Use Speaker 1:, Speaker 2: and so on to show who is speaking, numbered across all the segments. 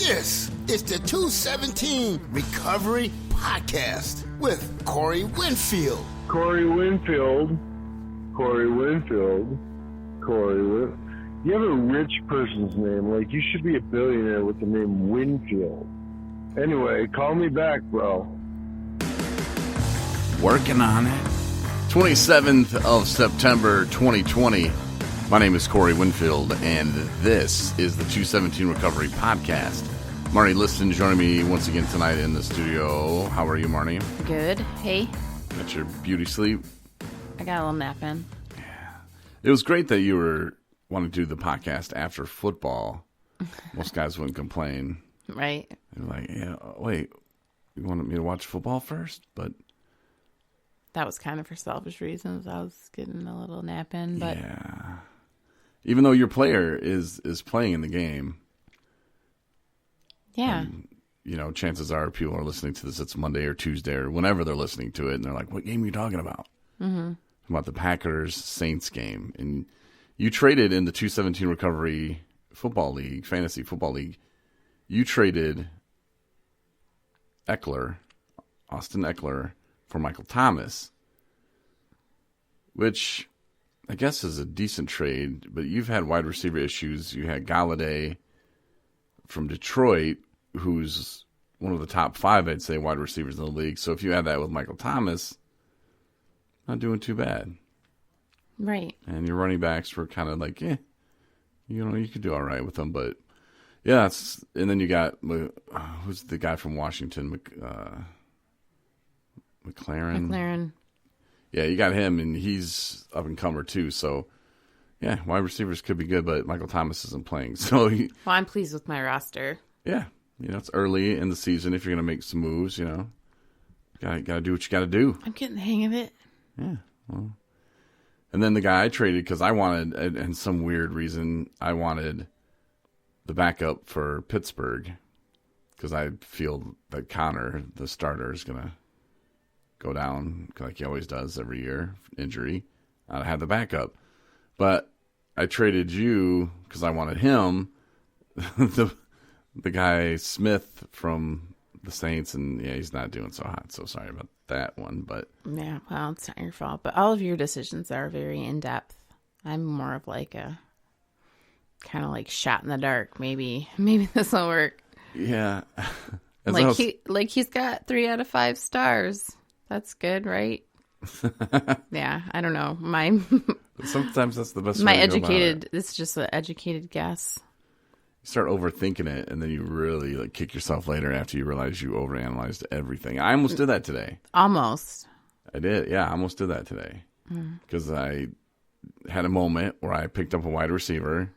Speaker 1: This is the 217 Recovery Podcast with Corey Winfield.
Speaker 2: Corey Winfield. You have a rich person's name. Like, you should be a billionaire with the name Winfield. Anyway, call me back, bro.
Speaker 3: Working on it. 27th of September, 2020. My name is Corey Winfield, and this is the 217 Recovery Podcast. Marnie Liston joining me once again tonight in the studio. How are you, Marnie?
Speaker 4: Good. Hey.
Speaker 3: Got your beauty sleep?
Speaker 4: I got a little nap in.
Speaker 3: Yeah. It was great that you were wanting to do the podcast after football. Most guys wouldn't complain.
Speaker 4: Right.
Speaker 3: They're like, yeah, wait, you wanted me to watch football first? But
Speaker 4: that was kind of for selfish reasons. I was getting a little nap in, but
Speaker 3: yeah. Even though your player is playing in the game.
Speaker 4: Yeah.
Speaker 3: You know, chances are people are listening to this, it's Monday or Tuesday or whenever they're listening to it, and they're like, what game are you talking about? Mm-hmm. About the Packers-Saints game. And you traded in the 217 Recovery Football League, Fantasy Football League, you traded Austin Eckler, for Michael Thomas, which I guess is a decent trade, but you've had wide receiver issues. You had Galladay from Detroit, who's one of the top 5, I'd say, wide receivers in the league. So if you had that with Michael Thomas, not doing too bad.
Speaker 4: Right.
Speaker 3: And your running backs were kind of like, you could do all right with them. But, yeah, and then you got, who's the guy from Washington, McLaren. Yeah, you got him, and he's up and comer too. So, yeah, wide receivers could be good, but Michael Thomas isn't playing. So,
Speaker 4: well, I'm pleased with my roster.
Speaker 3: Yeah, it's early in the season. If you're going to make some moves, got to do what you got to do.
Speaker 4: I'm getting the hang of it.
Speaker 3: Yeah, well, and then the guy I traded because I wanted, and some weird reason, I wanted the backup for Pittsburgh because I feel that Connor, the starter, is going to go down like he always does every year, injury. I had the backup. But I traded you because I wanted him, the guy Smith from the Saints, and yeah, he's not doing so hot. So sorry about that one. But
Speaker 4: yeah, well, it's not your fault. But all of your decisions are very in-depth. I'm more of like a kind of like shot in the dark. Maybe this will work.
Speaker 3: Yeah.
Speaker 4: He's got 3 out of 5 stars. That's good, right? Yeah, I don't know.
Speaker 3: Sometimes that's the best.
Speaker 4: It's just an educated guess.
Speaker 3: You start overthinking it, and then you really kick yourself later after you realize you overanalyzed everything. I almost did that today.
Speaker 4: Almost.
Speaker 3: I did. Yeah, I almost did that today because I had a moment where I picked up a wide receiver.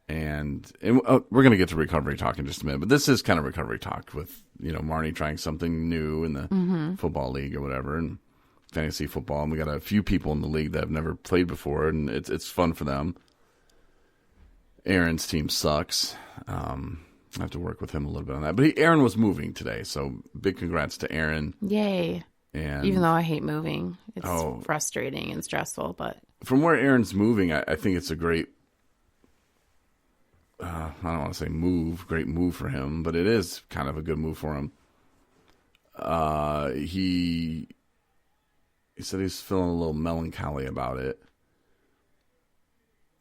Speaker 3: And we're going to get to recovery talk in just a minute, but this is kind of recovery talk with, Marnie trying something new in the football league or whatever, and fantasy football. And we got a few people in the league that have never played before, and it's fun for them. Aaron's team sucks. I have to work with him a little bit on that. But Aaron was moving today, so big congrats to Aaron.
Speaker 4: Yay. And even though I hate moving, it's frustrating and stressful. But
Speaker 3: from where Aaron's moving, I think it's a great, I don't want to say great move for him, but it is kind of a good move for him. He said he's feeling a little melancholy about it.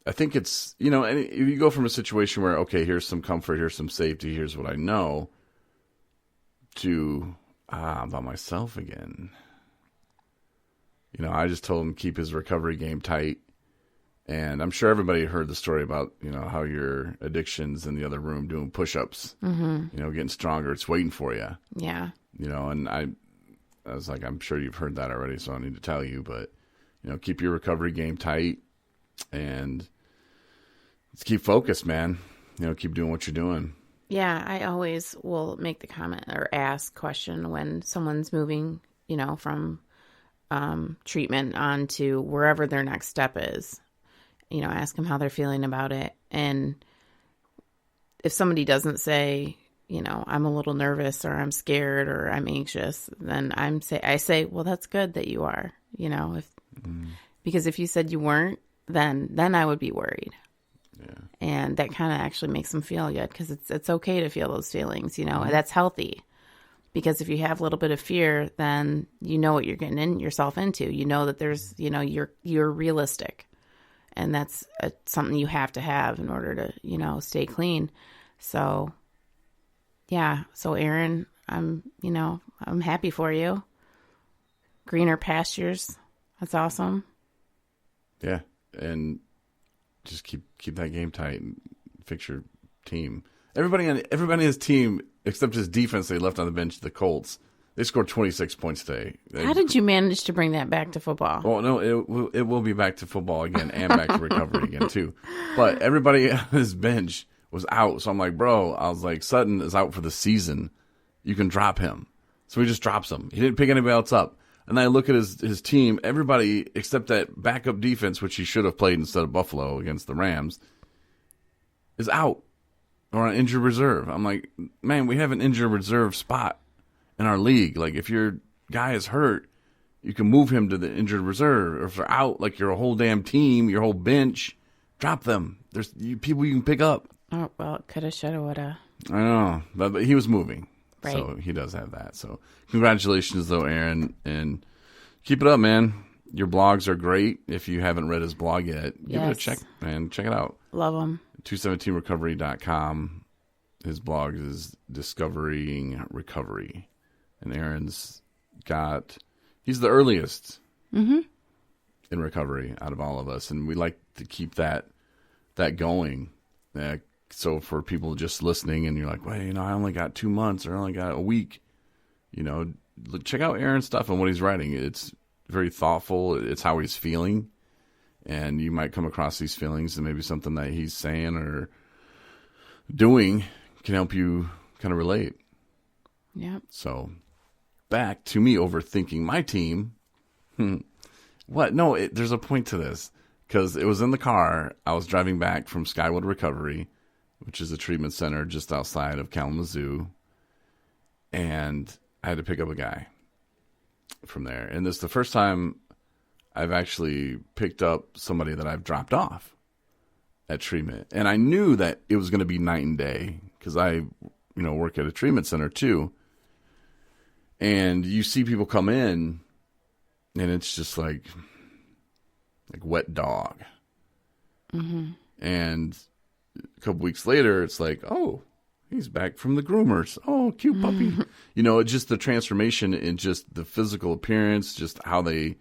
Speaker 3: I think it's, and if you go from a situation where, okay, here's some comfort, here's some safety, here's what I know, to, I'm by myself again. I just told him to keep his recovery game tight. And I'm sure everybody heard the story about, how your addiction's in the other room doing push-ups, getting stronger. It's waiting for you.
Speaker 4: Yeah.
Speaker 3: And I was like, I'm sure you've heard that already, so I don't need to tell you. But, keep your recovery game tight and let's keep focused, man. Keep doing what you're doing.
Speaker 4: Yeah, I always will make the comment or question when someone's moving, from treatment on to wherever their next step is. Ask them how they're feeling about it. And if somebody doesn't say, I'm a little nervous or I'm scared or I'm anxious, then I say, well, that's good that you are, because if you said you weren't, then I would be worried. And that kind of actually makes them feel good because it's okay to feel those feelings, That's healthy. Because if you have a little bit of fear, then you know what you're getting yourself into. You know that there's, you're realistic. And that's something you have to have in order to, stay clean. So, yeah. So, Aaron, I'm happy for you. Greener pastures. That's awesome.
Speaker 3: Yeah. And just keep that game tight and fix your team. Everybody on his team, except his defense they left on the bench, the Colts, they scored 26 points today.
Speaker 4: How did you manage to bring that back to football?
Speaker 3: Well, no, it will be back to football again and back to recovery again, too. But everybody on his bench was out. So I'm like, bro, I was like, Sutton is out for the season. You can drop him. So he just drops him. He didn't pick anybody else up. And I look at his team, everybody except that backup defense, which he should have played instead of Buffalo against the Rams, is out or on injured reserve. I'm like, man, we have an injured reserve spot in our league. Like, if your guy is hurt, you can move him to the injured reserve. Or if they're out, like your whole damn team, your whole bench, drop them. There's people you can pick up.
Speaker 4: Oh, well, coulda, shoulda, woulda.
Speaker 3: I know, but he was moving.
Speaker 4: Right.
Speaker 3: So he does have that. So congratulations, though, Aaron. And keep it up, man. Your blogs are great. If you haven't read his blog yet, give it a check, man. Check it out.
Speaker 4: Love him.
Speaker 3: 217recovery.com. His blog is Discovering Recovery. And Aaron's he's the earliest in recovery out of all of us. And we like to keep that going. So for people just listening and you're like, well, I only got 2 months or I only got a week, check out Aaron's stuff and what he's writing. It's very thoughtful. It's how he's feeling. And you might come across these feelings and maybe something that he's saying or doing can help you kind of relate.
Speaker 4: Yeah.
Speaker 3: So back to me overthinking my team. What? No, there's a point to this because it was in the car. I was driving back from Skywood Recovery, which is a treatment center just outside of Kalamazoo. And I had to pick up a guy from there. And this is the first time I've actually picked up somebody that I've dropped off at treatment. And I knew that it was going to be night and day because I, work at a treatment center too. And you see people come in and it's just like wet dog. Mm-hmm. And a couple weeks later, it's like, oh, he's back from the groomers. Oh, cute puppy. It's just the transformation in just the physical appearance, just how they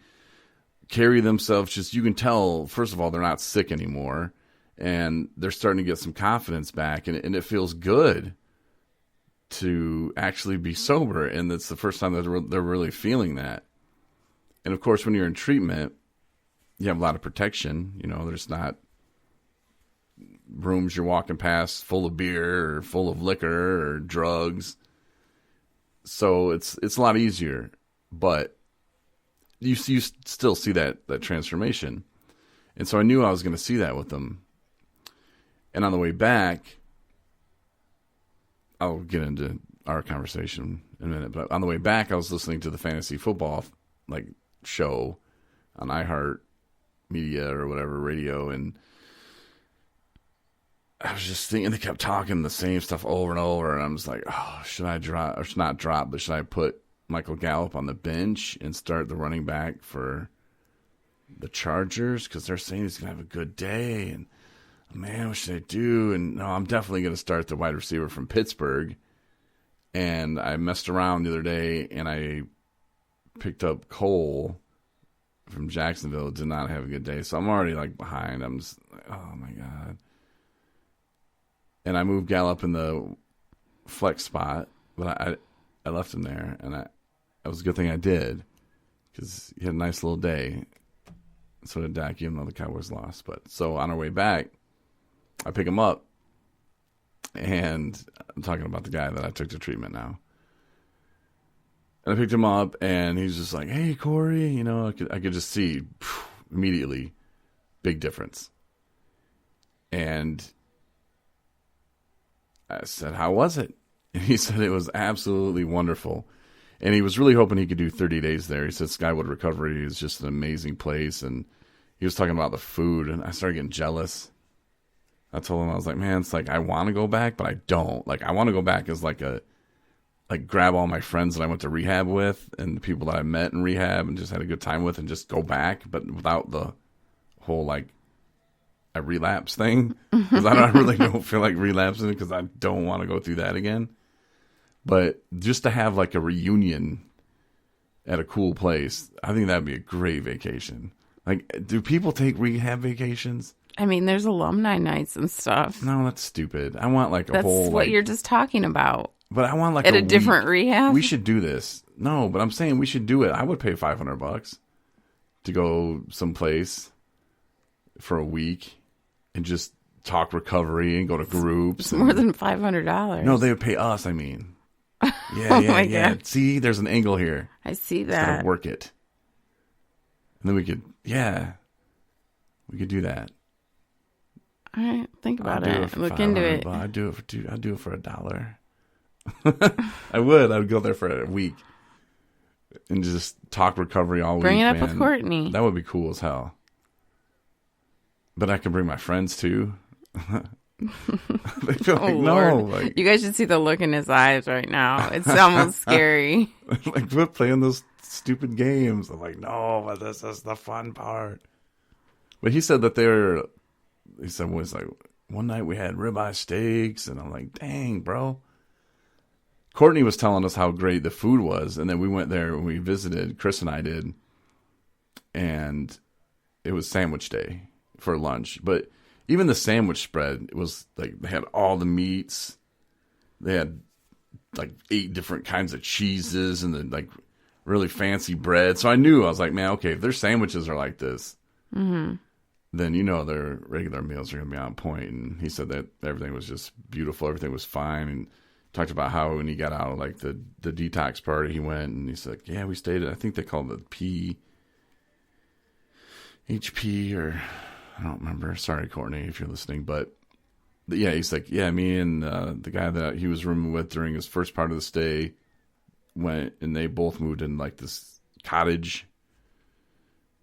Speaker 3: carry themselves. Just you can tell, first of all, they're not sick anymore. And they're starting to get some confidence back. And it feels good to actually be sober. And it's the first time that they're really feeling that. And, of course, when you're in treatment, you have a lot of protection. There's not rooms you're walking past full of beer or full of liquor or drugs. So it's a lot easier, but you still see that transformation. And so I knew I was going to see that with them. And on the way back, I'll get into our conversation in a minute, but on the way back, I was listening to the fantasy football show on iHeart Media or whatever radio, and I was just thinking they kept talking the same stuff over and over, and I'm just like, oh, should I drop, or should not drop, but should I put Michael Gallup on the bench and start the running back for the Chargers? Because they're saying he's going to have a good day, and man, what should I do? And no, I'm definitely going to start the wide receiver from Pittsburgh. And I messed around the other day, and I picked up Cole from Jacksonville. Did not have a good day, so I'm already behind. I'm just like, oh my God. And I moved Gallup in the flex spot, but I left him there, and that was a good thing I did because he had a nice little day. So did Dak, even though the Cowboys lost. But so on our way back, I pick him up, and I'm talking about the guy that I took to treatment now. And I picked him up, and he's just like, "Hey, Corey," I could just see immediately big difference. And I said, "How was it?" And he said it was absolutely wonderful. And he was really hoping he could do 30 days there. He said Skywood Recovery is just an amazing place. And he was talking about the food, and I started getting jealous. I told him, I was like, man, it's like I want to go back, but I don't. Like I want to go back as like grab all my friends that I went to rehab with and the people that I met in rehab and just had a good time with and just go back, but without the whole like a relapse thing. Because I really don't feel like relapsing because I don't want to go through that again. But just to have like a reunion at a cool place, I think that'd be a great vacation. Like, do people take rehab vacations?
Speaker 4: I mean, there's alumni nights and stuff.
Speaker 3: No, that's stupid. I want like a
Speaker 4: That's
Speaker 3: whole.
Speaker 4: what
Speaker 3: like,
Speaker 4: you're just talking about.
Speaker 3: But I want like
Speaker 4: At a
Speaker 3: week.
Speaker 4: different rehab?
Speaker 3: We should do this. No, but I'm saying we should do it. I would pay $500 to go someplace for a week and just talk recovery and go to groups.
Speaker 4: It's more than $500.
Speaker 3: No, they would pay us. I mean, yeah,
Speaker 4: Oh
Speaker 3: yeah,
Speaker 4: my
Speaker 3: yeah.
Speaker 4: God.
Speaker 3: See, there's an angle here.
Speaker 4: I see
Speaker 3: Just gotta
Speaker 4: that.
Speaker 3: work it, and then we could do that.
Speaker 4: All right, think about
Speaker 3: I'd do
Speaker 4: it.
Speaker 3: for
Speaker 4: Look into
Speaker 3: $500,
Speaker 4: it.
Speaker 3: but I'd do it for I'd do it for $1. I would. I'd go there for a week and just talk recovery all
Speaker 4: Bring
Speaker 3: week.
Speaker 4: it up
Speaker 3: man.
Speaker 4: with Courtney.
Speaker 3: That would be cool as hell. But I can bring my friends too. They feel like,
Speaker 4: Oh,
Speaker 3: no,
Speaker 4: Lord.
Speaker 3: like,
Speaker 4: You guys should see the look in his eyes right now. It's almost scary.
Speaker 3: like quit playing those stupid games. I'm like, no, but this is the fun part. But he said that he said, was like, one night we had ribeye steaks, and I'm like, dang, bro. Courtney was telling us how great the food was, and then we went there and we visited, Chris and I did, and it was sandwich day for lunch. But even the sandwich spread, it was like they had all the meats. They had like 8 different kinds of cheeses and then like really fancy bread. So I was like, man, okay, if their sandwiches are like this, then their regular meals are going to be on point. And he said that everything was just beautiful. Everything was fine. And talked about how when he got out of like the detox party, he went and he said, yeah, we stayed at, I think they call it the HP or I don't remember. Sorry, Courtney, if you're listening. But yeah, he's like, yeah, me and the guy that he was rooming with during his first part of the stay went and they both moved in like this cottage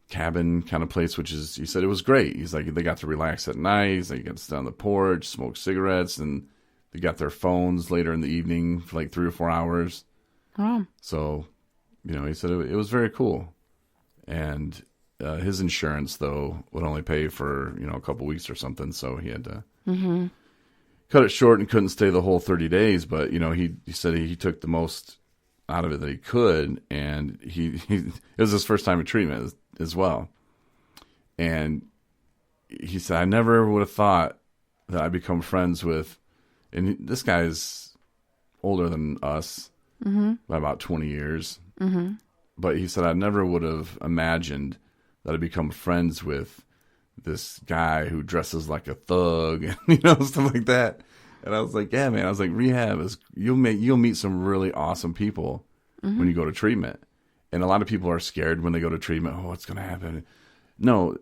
Speaker 3: cabin kind of place, which is, he said it was great. He's like, they got to relax at night. He's like, you got to sit on the porch, smoke cigarettes, and they got their phones later in the evening for like 3 or 4 hours.
Speaker 4: Oh,
Speaker 3: So, he said it was very cool. And his insurance, though, would only pay for, a couple weeks or something. So he had to cut it short and couldn't stay the whole 30 days. But, he said he took the most out of it that he could. And it was his first time in treatment as well. And he said, I never would have thought that I'd become friends with, and this guy's older than us by about 20 years. Mm-hmm. But he said, I never would have imagined that I'd become friends with this guy who dresses like a thug and, stuff like that. And I was like, yeah, man. I was like, rehab is, you'll meet some really awesome people when you go to treatment. And a lot of people are scared when they go to treatment. Oh, what's going to happen? No,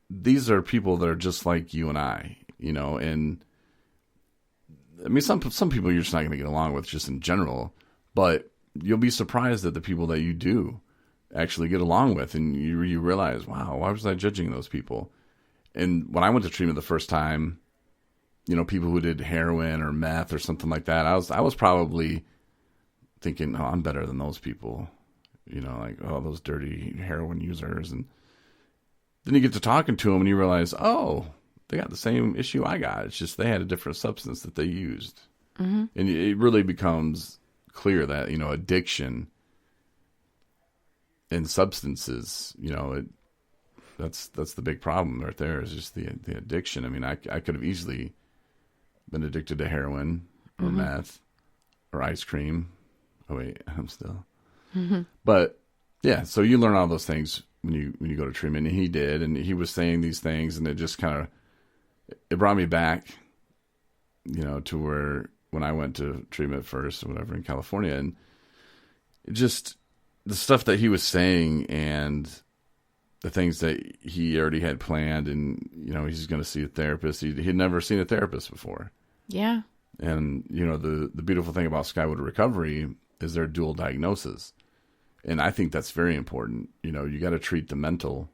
Speaker 3: these are people that are just like you and I, and I mean, some people you're just not going to get along with just in general, but you'll be surprised at the people that you do actually get along with. And you realize, wow, why was I judging those people? And when I went to treatment the first time, people who did heroin or meth or something like that, I was probably thinking, oh, I'm better than those people. Like, oh, those dirty heroin users. And then you get to talking to them and you realize, oh, they got the same issue I got. It's just they had a different substance that they used. Mm-hmm. And it really becomes clear that, addiction and substances, that's the big problem right there is just the addiction. I mean, I could have easily been addicted to heroin or meth or ice cream. Oh, wait, I'm still... But yeah, so you learn all those things when you go to treatment, and he did, and he was saying these things, and it just kind of it brought me back, to where when I went to treatment first or whatever in California, and it just the stuff that he was saying and the things that he already had planned, and he's going to see a therapist. He'd never seen a therapist before.
Speaker 4: yeah.
Speaker 3: And the beautiful thing about Skywood Recovery is their dual diagnosis. And I think that's very important. You got to treat the mental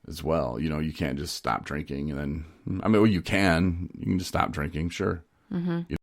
Speaker 3: as well. You know, you can't just stop drinking and then, I mean, well, you can just stop drinking, sure. You